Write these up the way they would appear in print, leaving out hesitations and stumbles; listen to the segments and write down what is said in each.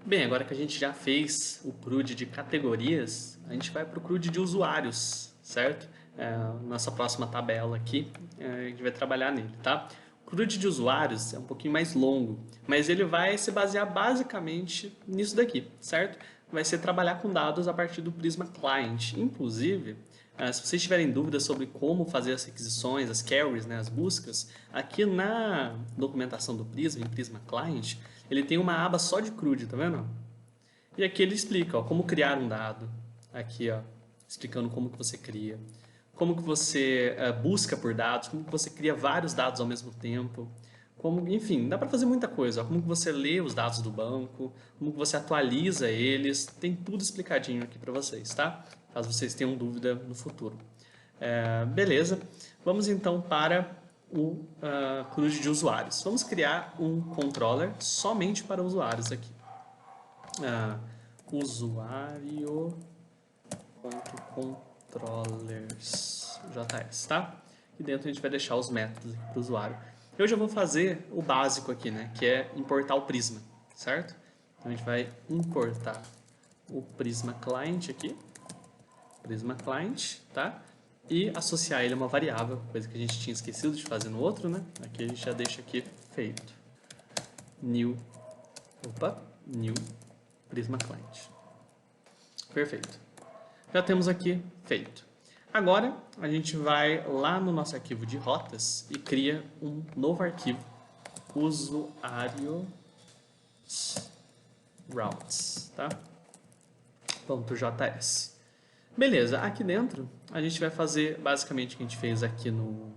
Bem, agora que a gente já fez o CRUD de categorias, a gente vai para o CRUD de usuários, certo? Nossa próxima tabela aqui, a gente vai trabalhar nele, tá? O CRUD de usuários é um pouquinho mais longo, mas ele vai se basear basicamente nisso daqui, certo? Vai ser trabalhar com dados a partir do Prisma Client. Inclusive, se vocês tiverem dúvidas sobre como fazer as requisições, as queries, né, as buscas, aqui na documentação do Prisma, em Prisma Client, ele tem uma aba só de CRUD, tá vendo? E aqui ele explica, ó, como criar um dado. Aqui, ó, explicando como que você cria. Como que você busca por dados, como que você cria vários dados ao mesmo tempo. Como, enfim, dá para fazer muita coisa. Ó, como que você lê os dados do banco, como que você atualiza eles. Tem tudo explicadinho aqui para vocês, tá? Caso vocês tenham dúvida no futuro. Beleza, vamos então para o CRUD de usuários. Vamos criar um controller somente para usuários aqui. Usuário.controllers JS, tá? E dentro a gente vai deixar os métodos aqui para o usuário. Eu já vou fazer o básico aqui, né? Que é importar o Prisma, certo? Então a gente vai importar o Prisma Client aqui. Prisma Client, tá? E associar ele a uma variável, coisa que a gente tinha esquecido de fazer no outro, né? Aqui a gente já deixa aqui feito. New Prisma Client. Perfeito. Já temos aqui feito. Agora a gente vai lá no nosso arquivo de rotas e cria um novo arquivo, usuário routes, tá? .js. Beleza, aqui dentro a gente vai fazer basicamente o que a gente fez aqui no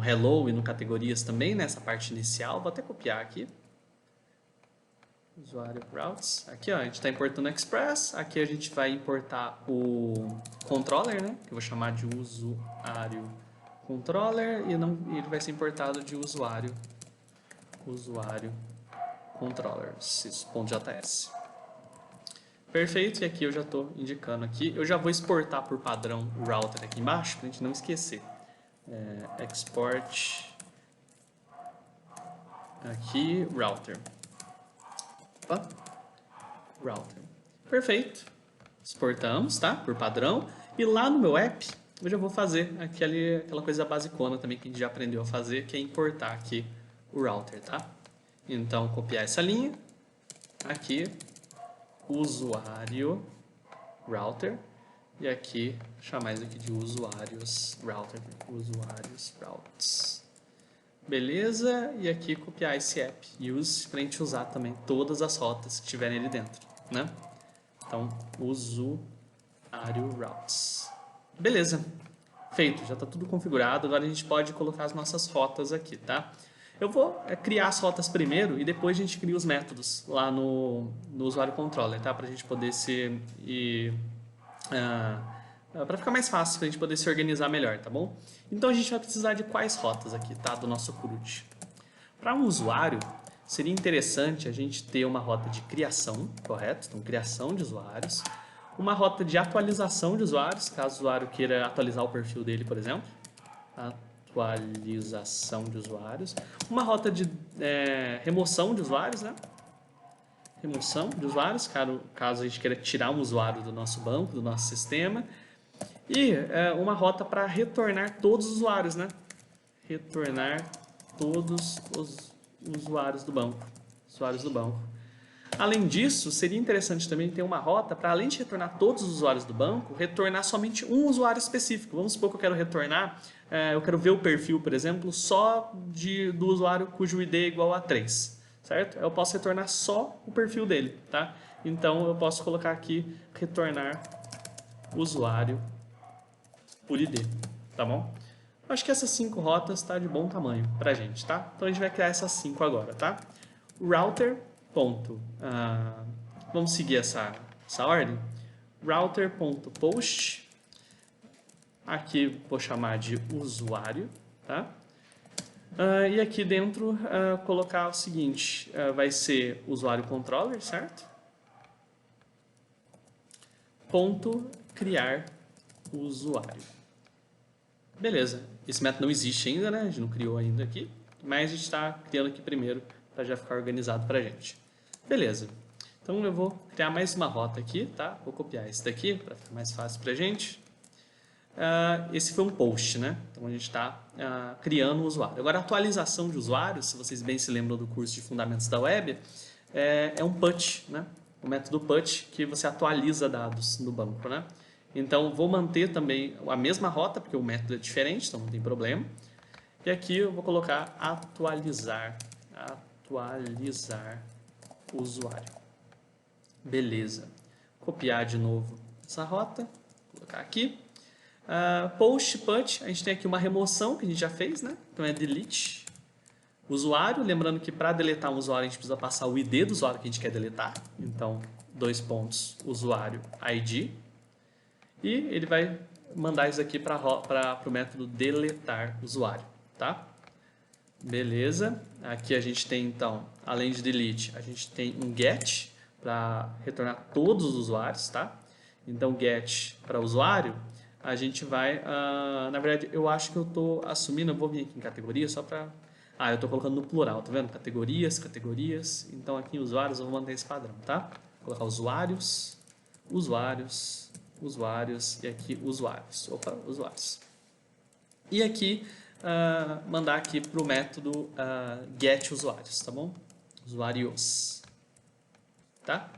Hello e no Categorias também, nessa parte inicial. Vou até copiar aqui. Usuário routes. Aqui, ó, a gente está importando o Express. Aqui a gente vai importar o controller, né? Que eu vou chamar de usuário controller e ele vai ser importado de usuário controllers.js. Perfeito, e aqui eu já estou indicando aqui. Eu já vou exportar por padrão o router aqui embaixo, para a gente não esquecer. Export aqui, router. Router. Perfeito. Exportamos, tá? Por padrão. E lá no meu app, eu já vou fazer aquela coisa basicona também que a gente já aprendeu a fazer, que é importar aqui o router, tá? Então, copiar essa linha. Aqui, usuário router. E aqui, chamar isso aqui de usuários router. Usuários routes. Beleza, e aqui copiar esse app use para a gente usar também todas as rotas que tiverem ali dentro, né? Então, usuário routes. Beleza, feito, já está tudo configurado, agora a gente pode colocar as nossas rotas aqui, tá? Eu vou criar as rotas primeiro e depois a gente cria os métodos lá no usuário controller, tá? Para a gente poder para ficar mais fácil, para a gente poder se organizar melhor, tá bom? Então a gente vai precisar de quais rotas aqui, tá? Do nosso CRUD. Para um usuário, seria interessante a gente ter uma rota de criação, correto? Então, criação de usuários. Uma rota de atualização de usuários, caso o usuário queira atualizar o perfil dele, por exemplo. Atualização de usuários. Uma rota de remoção de usuários, né? Remoção de usuários, caso a gente queira tirar um usuário do nosso banco, do nosso sistema. E uma rota para retornar todos os usuários, né? Retornar todos os usuários do banco. Além disso, seria interessante também ter uma rota para, além de retornar todos os usuários do banco, retornar somente um usuário específico. Vamos supor que eu quero retornar, eu quero ver o perfil, por exemplo, só do usuário cujo ID é igual a 3, certo? Eu posso retornar só o perfil dele, tá? Então, eu posso colocar aqui, retornar usuário por ID, tá bom? Acho que essas 5 rotas tá de bom tamanho pra gente, tá? Então a gente vai criar essas 5 agora, tá? Router. Vamos seguir essa ordem. Router.post. Aqui vou chamar de usuário, tá? E aqui dentro colocar o seguinte, vai ser usuário controller, certo? Ponto criar usuário. Beleza, esse método não existe ainda, né? A gente não criou ainda aqui, mas a gente está criando aqui primeiro para já ficar organizado para a gente. Beleza. Então eu vou criar mais uma rota aqui, tá? Vou copiar esse daqui para ficar mais fácil para a gente. Esse foi um post, né? Então a gente está criando o usuário. Agora, a atualização de usuários, se vocês bem se lembram do curso de Fundamentos da Web, é um PUT, né? O método PUT que você atualiza dados no banco, né? Então, vou manter também a mesma rota, porque o método é diferente, então não tem problema. E aqui eu vou colocar atualizar usuário. Beleza. Copiar de novo essa rota, colocar aqui. Post, put, a gente tem aqui uma remoção que a gente já fez, né? Então é delete usuário. Lembrando que para deletar um usuário a gente precisa passar o ID do usuário que a gente quer deletar. Então, usuário ID. E ele vai mandar isso aqui para o método deletar usuário, tá? Beleza. Aqui a gente tem, então, além de delete, a gente tem um get para retornar todos os usuários, tá? Então, get para usuário, a gente vai... na verdade, eu acho que eu estou assumindo... Eu vou vir aqui em categoria só para... eu estou colocando no plural, tá vendo? Categorias. Então, aqui em usuários, eu vou manter esse padrão, tá? Vou colocar usuários e aqui usuários. Usuários. E aqui, mandar aqui para o método get usuários, tá bom? Usuários. Tá?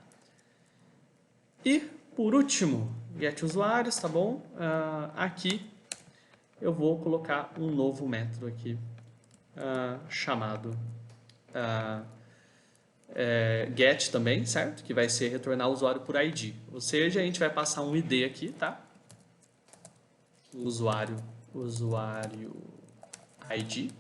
E, por último, get usuários, tá bom? Aqui eu vou colocar um novo método aqui, chamado get também, certo? Que vai ser retornar o usuário por ID. Ou seja, a gente vai passar um ID aqui, tá? Usuário ID.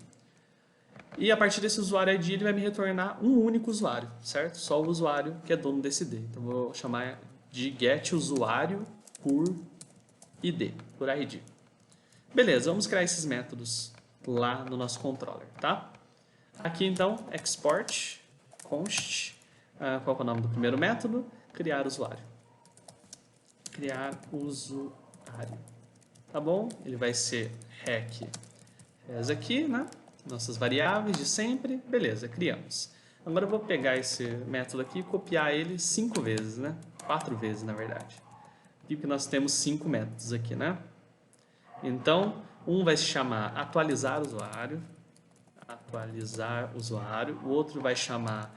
E a partir desse usuário ID, ele vai me retornar um único usuário, certo? Só o usuário que é dono desse ID. Então, eu vou chamar de get usuário por ID, por ID. Beleza, vamos criar esses métodos lá no nosso controller, tá? Aqui, então, export, const, qual é o nome do primeiro método? Criar usuário. Criar usuário. Tá bom? Ele vai ser rec res aqui, né? Nossas variáveis de sempre. Beleza, criamos. Agora eu vou pegar esse método aqui e copiar ele 5 vezes, né? 4 vezes, na verdade. Porque nós temos 5 métodos aqui, né? Então, um vai se chamar atualizar usuário. O outro vai chamar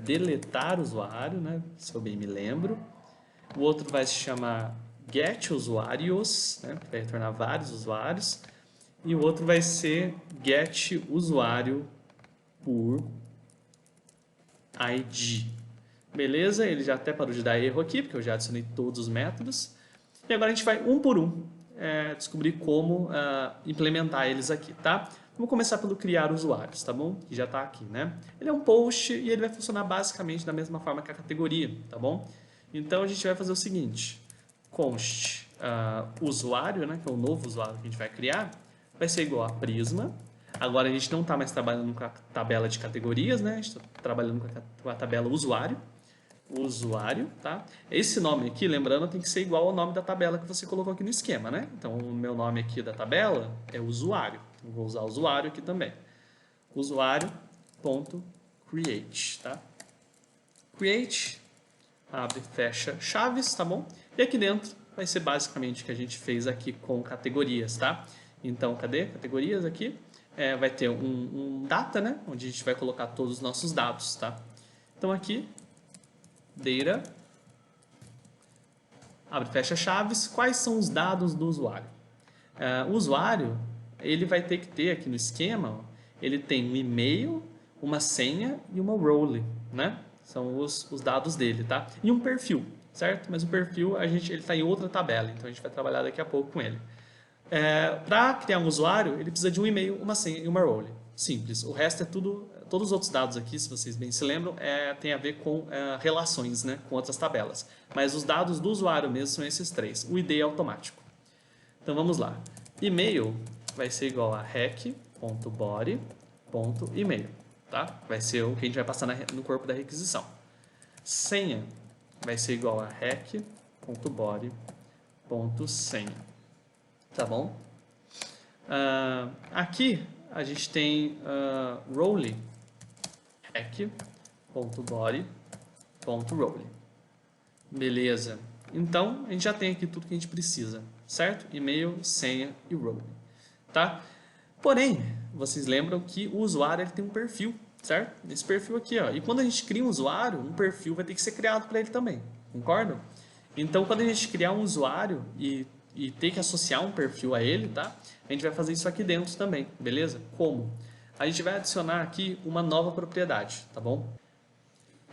deletar usuário, né? Se eu bem me lembro. O outro vai se chamar get usuários, né? Vai retornar vários usuários. E o outro vai ser get usuário por ID. Beleza? Ele já até parou de dar erro aqui, porque eu já adicionei todos os métodos. E agora a gente vai um por um descobrir como implementar eles aqui, tá? Vamos começar pelo criar usuários, tá bom? Que já está aqui, né? Ele é um post e ele vai funcionar basicamente da mesma forma que a categoria, tá bom? Então a gente vai fazer o seguinte: const usuário, né? Que é o novo usuário que a gente vai criar, vai ser igual a prisma. Agora a gente não está mais trabalhando com a tabela de categorias, né? A gente está trabalhando com a tabela usuário. Tá? Esse nome aqui, lembrando, tem que ser igual ao nome da tabela que você colocou aqui no esquema, né? Então, o meu nome aqui da tabela é usuário. Eu vou usar usuário aqui também. Usuário.create, tá? Create, abre, fecha chaves, tá bom? E aqui dentro vai ser basicamente o que a gente fez aqui com categorias, tá? Então, cadê? Categorias aqui. Vai ter um data, né? Onde a gente vai colocar todos os nossos dados, tá? Então, aqui, data, abre, fecha chaves. Quais são os dados do usuário? O usuário, ele vai ter que ter aqui no esquema, ele tem um e-mail, uma senha e uma role, né? São os dados dele, tá? E um perfil, certo? Mas o perfil, ele está em outra tabela, então a gente vai trabalhar daqui a pouco com ele. Para criar um usuário, ele precisa de um e-mail, uma senha e uma role. Simples. O resto é tudo... Todos os outros dados aqui, se vocês bem se lembram, tem a ver com relações, né, com outras tabelas. Mas os dados do usuário mesmo são esses 3. O ID é automático. Então vamos lá. E-mail vai ser igual a rec.body.email. Tá? Vai ser o que a gente vai passar no corpo da requisição. Senha vai ser igual a rec.body.senha. Tá bom? Aqui a gente tem role. hack.body.role. Beleza. Então, a gente já tem aqui tudo que a gente precisa, certo? E-mail, senha e role, tá? Porém, vocês lembram que o usuário ele tem um perfil, certo? Esse perfil aqui, ó. E quando a gente cria um usuário, um perfil vai ter que ser criado para ele também, concordam? Então, quando a gente criar um usuário e ter que associar um perfil a ele, tá? A gente vai fazer isso aqui dentro também, beleza? Como? A gente vai adicionar aqui uma nova propriedade, tá bom?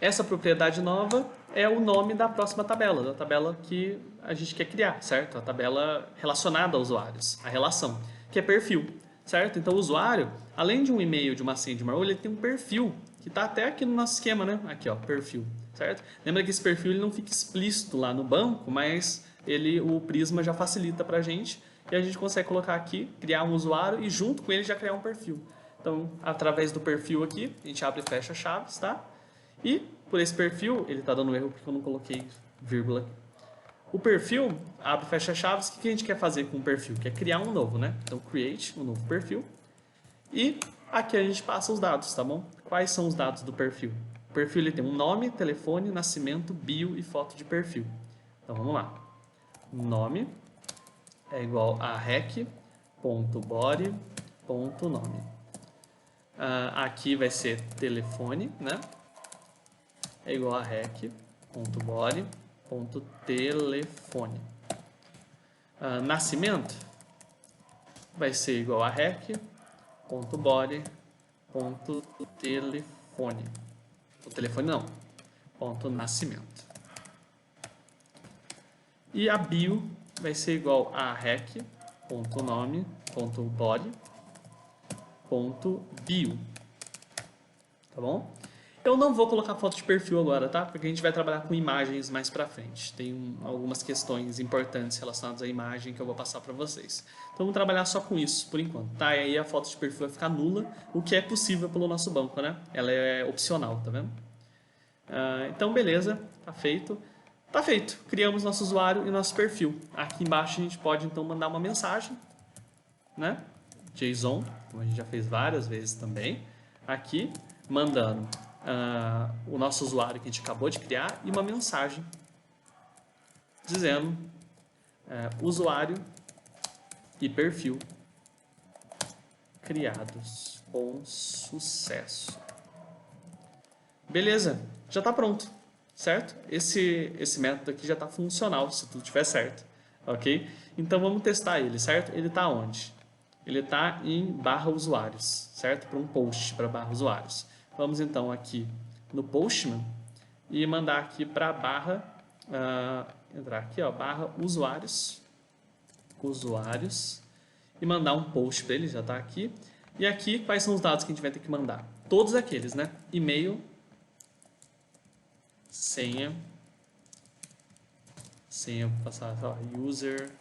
Essa propriedade nova é o nome da próxima tabela, da tabela que a gente quer criar, certo? A tabela relacionada a usuários, a relação, que é perfil, certo? Então, o usuário, além de um e-mail, de uma senha, de uma role, ele tem um perfil, que está até aqui no nosso esquema, né? Aqui, ó, perfil, certo? Lembra que esse perfil ele não fica explícito lá no banco, mas o Prisma já facilita para a gente e a gente consegue colocar aqui, criar um usuário e junto com ele já criar um perfil. Então, através do perfil aqui, a gente abre e fecha chaves, tá? E por esse perfil, ele está dando erro porque eu não coloquei vírgula aqui. O perfil abre e fecha chaves. O que a gente quer fazer com o perfil? Quer criar um novo, né? Então, create um novo perfil. E aqui a gente passa os dados, tá bom? Quais são os dados do perfil? O perfil ele tem um nome, telefone, nascimento, bio e foto de perfil. Então, vamos lá. Nome é igual a rec.body.nome. Aqui vai ser telefone, né? É igual a rec.body.telefone. Nascimento vai ser igual a rec.body.telefone. O telefone não, ponto nascimento. E a bio vai ser igual a rec.nome.body.bio. Tá bom? Eu não vou colocar foto de perfil agora, tá? Porque a gente vai trabalhar com imagens mais pra frente. Tem algumas questões importantes relacionadas à imagem que eu vou passar para vocês. Então vamos trabalhar só com isso por enquanto, tá? E aí a foto de perfil vai ficar nula, o que é possível pelo nosso banco, né? Ela é opcional, tá vendo? Então beleza, tá feito. Tá feito. Criamos nosso usuário e nosso perfil. Aqui embaixo a gente pode então mandar uma mensagem, né? JSON, como a gente já fez várias vezes também. Aqui, mandando o nosso usuário que a gente acabou de criar e uma mensagem dizendo usuário e perfil criados com sucesso. Beleza, já está pronto, certo? Esse método aqui já está funcional, se tudo estiver certo, ok? Então vamos testar ele, certo? Ele está onde? Ele está em barra usuários, certo? Para um post, para barra usuários. Vamos então aqui no Postman e mandar aqui para a barra, entrar aqui, ó, barra usuários, e mandar um post para ele, já está aqui. E aqui, quais são os dados que a gente vai ter que mandar? Todos aqueles, né? E-mail, senha, vou passar, ó, user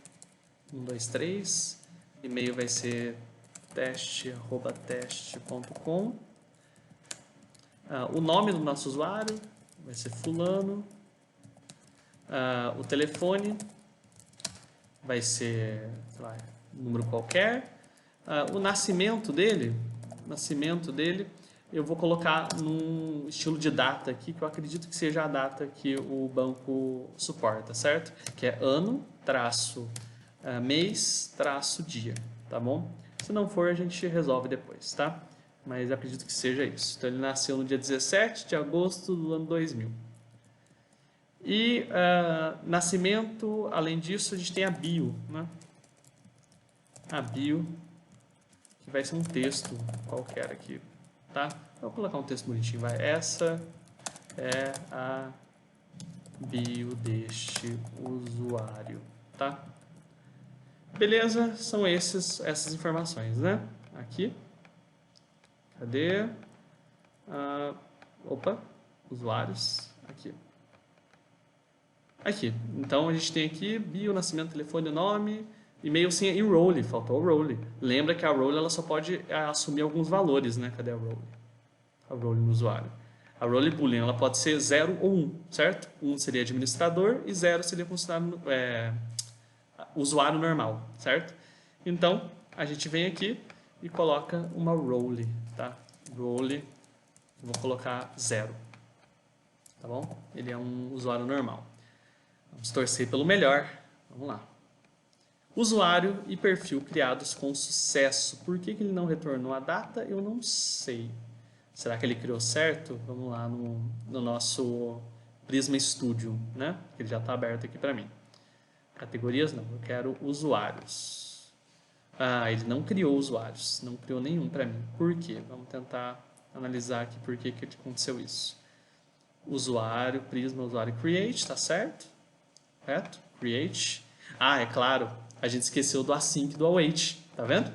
123, e-mail vai ser teste@teste.com. O nome do nosso usuário vai ser fulano. O telefone vai ser, sei lá, um número qualquer. O nascimento dele eu vou colocar num estilo de data aqui, que eu acredito que seja a data que o banco suporta, certo? Que é ano, traço, mês, traço, dia, tá bom? Se não for, a gente resolve depois, tá? Mas acredito que seja isso. Então, ele nasceu no dia 17 de agosto do ano 2000. E nascimento, além disso, a gente tem a bio, né? A bio, que vai ser um texto qualquer aqui, tá? Vou colocar um texto bonitinho, vai. Essa é a bio deste usuário, tá? Beleza? São essas informações, né? Aqui. Cadê? Usuários. Aqui. Então, a gente tem aqui bio, nascimento, telefone, nome, e-mail, senha e role. Faltou o role. Lembra que a role ela só pode assumir alguns valores, né? Cadê a role? A role no usuário. A role boolean ela pode ser 0 ou 1, certo? 1 seria administrador e 0 seria considerado usuário normal, certo? Então, a gente vem aqui e coloca uma role, tá? Role eu vou colocar 0. Tá bom? Ele é um usuário normal. Vamos torcer pelo melhor. Vamos lá. Usuário e perfil criados com sucesso. Por que ele não retornou a data? Eu não sei. Será que ele criou certo? Vamos lá no nosso Prisma Studio, né? Ele já está aberto aqui para mim. Categorias não, eu quero usuários. Ah, ele não criou usuários, não criou nenhum para mim. Por quê? Vamos tentar analisar aqui por que aconteceu isso. Usuário, Prisma, usuário create, tá certo? Correto? Create. Ah, é claro, a gente esqueceu do async e do await, tá vendo?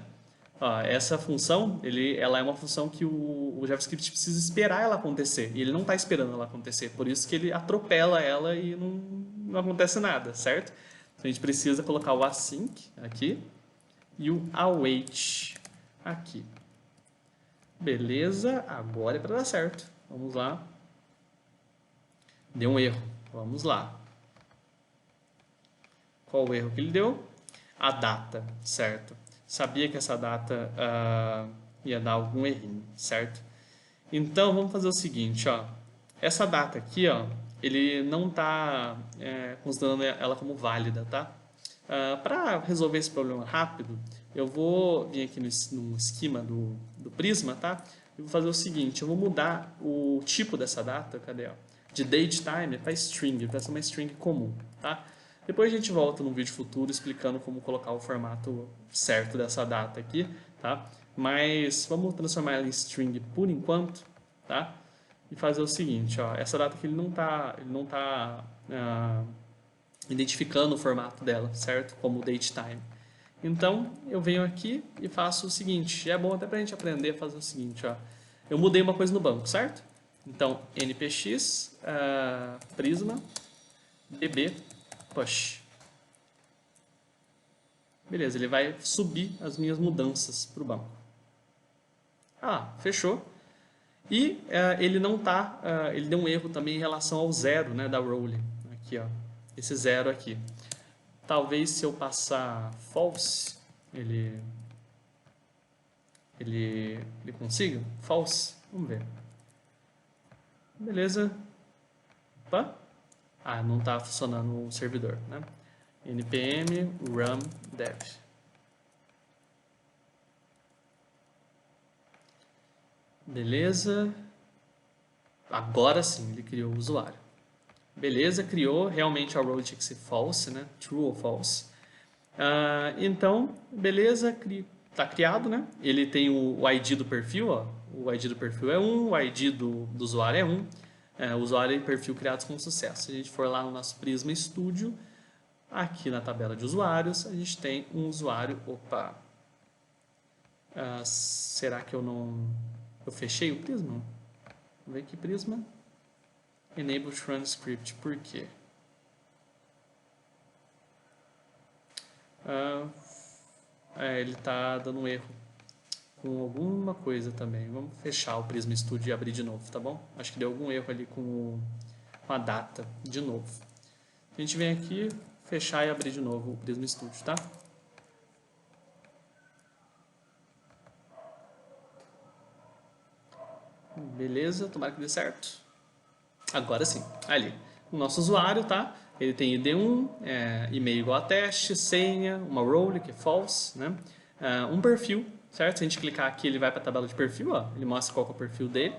Ó, essa função, ela é uma função que o JavaScript precisa esperar ela acontecer, e ele não está esperando ela acontecer, por isso que ele atropela ela e não acontece nada, certo? Então a gente precisa colocar o async aqui e o await aqui. Beleza, agora é para dar certo. Vamos lá. Deu um erro, vamos lá. Qual o erro que ele deu? A data, certo? Sabia que essa data ia dar algum errinho, certo? Então, vamos fazer o seguinte, ó. Essa data aqui, ó, ele não está considerando ela como válida, tá? Para resolver esse problema rápido, eu vou vir aqui no esquema do Prisma, tá? E vou fazer o seguinte, eu vou mudar o tipo dessa data, cadê, ó? De datetime para string, para ser uma string comum, tá? Depois a gente volta num vídeo futuro explicando como colocar o formato certo dessa data aqui, tá? Mas vamos transformar ela em string por enquanto, tá? E fazer o seguinte, ó, essa data aqui ele não tá identificando o formato dela, certo? Como datetime. Então, eu venho aqui e faço o seguinte, é bom até pra gente aprender a fazer o seguinte, ó. Eu mudei uma coisa no banco, certo? Então, npx prisma db push. Beleza, ele vai subir as minhas mudanças para o banco. Ah, fechou. E ele não tá, ele deu um erro também em relação ao 0, né, da role. Aqui, ó, esse 0 aqui. Talvez se eu passar false, ele consiga? False? Vamos ver. Beleza. Opa. Ah, não está funcionando o servidor, né? npm run dev. Beleza. Agora sim, ele criou o usuário. Beleza, criou. Realmente a role tinha que ser false, né? True ou false. Então, beleza, está criado, né? Ele tem o ID do perfil, ó. O ID do perfil é 1, o ID do usuário é 1. Usuário e perfil criados com sucesso. Se a gente for lá no nosso Prisma Studio, aqui na tabela de usuários, a gente tem um usuário... Opa! Será que eu não... Eu fechei o Prisma? Vamos ver aqui, Prisma. Enable Run Script. Por quê? Ele está dando um erro com alguma coisa também. Vamos fechar o Prisma Studio e abrir de novo, tá bom? Acho que deu algum erro ali com a data de novo. A gente vem aqui, fechar e abrir de novo o Prisma Studio, tá? Beleza, tomara que dê certo. Agora sim, ali. O nosso usuário, tá? Ele tem ID1, e-mail igual a teste, senha, uma role, que é false, né? Um perfil, certo? Se a gente clicar aqui, ele vai para a tabela de perfil, ó. Ele mostra qual que é o perfil dele.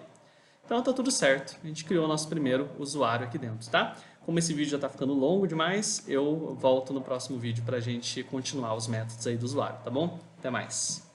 Então tá tudo certo. A gente criou o nosso primeiro usuário aqui dentro, tá? Como esse vídeo já está ficando longo demais, eu volto no próximo vídeo para a gente continuar os métodos aí do usuário, tá bom? Até mais!